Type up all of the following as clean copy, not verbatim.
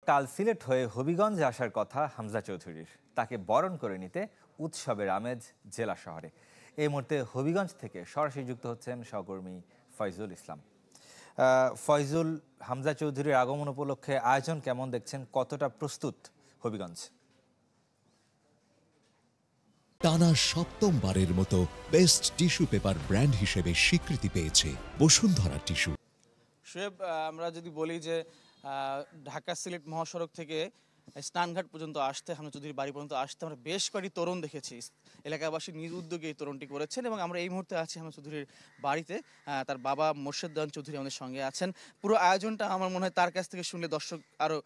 কাল সিলেট হয়ে হবিগঞ্জে আসার কথা হামজা চৌধুরীর, তাকে বরণ করে নিতে উৎসবের আমেজ জেলা শহরে। এই মুহূর্তে হবিগঞ্জ থেকে সরাসরি যুক্ত হচ্ছেন সহকর্মী ফয়জুল ইসলাম। ফয়জুল, হামজা চৌধুরীর আগমন উপলক্ষে আয়োজন কেমন দেখছেন, কতটা প্রস্তুত হবিগঞ্জ? টানা সপ্তমবারের মতো বেস্ট টিস্যু পেপার ব্র্যান্ড হিসেবে স্বীকৃতি পেয়েছে বসুন্ধরা টিস্যু। শোয়েব, আমরা যদি বলি যে ঢাকা সিলেট মহাসড়ক থেকে স্নানঘাট পর্যন্ত আসতে, হামজা চৌধুরীর বাড়ি পর্যন্ত আসতে আমরা বেশ কয়েকটি তরুণ দেখেছি। এলাকাবাসী নিজ উদ্যোগে এই তরুণটি করেছেন এবং আমরা এই মুহূর্তে আছি হামজা চৌধুরীর বাড়িতে। তার বাবা মোর্শেদ দেওয়ান চৌধুরী আমাদের সঙ্গে আছেন। পুরো আয়োজনটা আমার মনে হয় তার কাছ থেকে শুনলে দর্শক আরও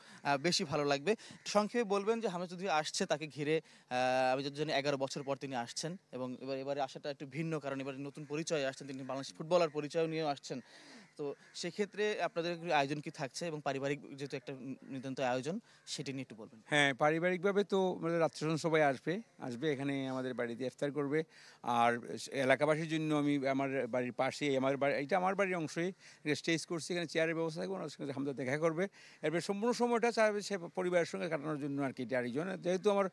বেশি ভালো লাগবে। সংক্ষেপে বলবেন যে হামজা চৌধুরী আসছে, তাকে ঘিরে আমি যদি জানি 11 বছর পর তিনি আসছেন এবং এবারে আসাটা একটু ভিন্ন, কারণ এবারে নতুন পরিচয়ে আসছেন, তিনি বাংলাদেশ ফুটবলার পরিচয় নিয়েও আসছেন। তো সেক্ষেত্রে আপনাদের আয়োজন কি থাকছে এবং পারিবারিক যেহেতু একটা নিতান্ত আয়োজন, সেটি নিয়ে একটু বলবেন। হ্যাঁ, পারিবারিকভাবে তো আমাদের রাত্রে সবাই আসবে এখানে আমাদের বাড়িতে ইফতার করবে। আর এলাকাবাসীর জন্য আমি আমার বাড়ির পাশে এটা আমার বাড়ির অংশই স্টেজ করছি, এখানে চেয়ারের ব্যবস্থা থাকবে, ওনার সঙ্গে হামজা দেখা করবে। এরপর সম্পূর্ণ সময়টা চাইবে সে পরিবারের সঙ্গে কাটানোর জন্য আর কি। এটা আরেকজন, যেহেতু আমার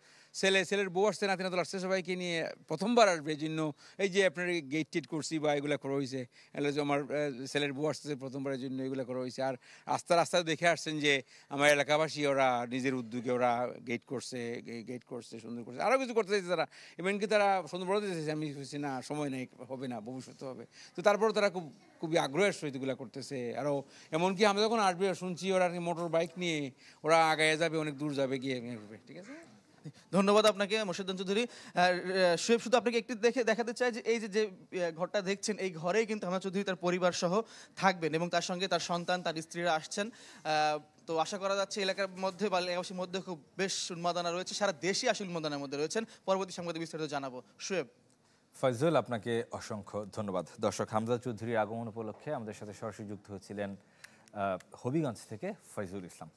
ছেলের বউ আসছে, নাতি নাতল আসছে, সবাইকে নিয়ে প্রথমবার আসবে। এই জন্য এই যে আপনার গেট টেট করছি বা এগুলো করা হয়েছে, এগুলো যে আমার ছেলের বউ আসছে প্রথমবারের জন্য, এগুলো করা হয়েছে। আর রাস্তায় দেখে আসছেন যে আমার এলাকাবাসী ওরা নিজের উদ্যোগে ওরা গেট করছে সুন্দর করছে, আরও কিছু করতে চাইছে তারা। এমনকি তারা সুন্দর বড় দিতেছে, আমি বলছি না সময় নেই, হবে না, ভবিষ্যতে হবে। তো তারপরে তারা খুবই আগ্রহের সহিত এগুলো করতেছে। আরও এমনকি আমরা যখন আসবে শুনছি ওরা মোটর বাইক নিয়ে ওরা আগায় যাবে, অনেক দূর যাবে, গিয়ে করবে। ঠিক আছে, ধন্যবাদ আপনাকে মোর্শেদ দেওয়ান চৌধুরী। শোয়েব, শুধু আপনাকে একটু দেখাতে চাই যে এই যে ঘরটা দেখছেন, এই ঘরেই কিন্তু হামজা চৌধুরী তার পরিবার সহ থাকবেন এবং তার সঙ্গে তার সন্তান, তার স্ত্রীরা আসছেন। তো আশা করা যাচ্ছে এলাকার মধ্যে বা এলাকাবাসীর মধ্যে খুব বেশ উন্মাদনা রয়েছে, সারা দেশই আসলে উন্মাদনার মধ্যে রয়েছেন। পরবর্তী সংবাদে বিস্তারিত জানাবো। শোয়েব। ফয়জুল, আপনাকে অসংখ্য ধন্যবাদ। দর্শক, হামজা চৌধুরীর আগমন উপলক্ষে আমাদের সাথে সরাসরি যুক্ত হয়েছিলেন হবিগঞ্জ থেকে ফয়জুল ইসলাম।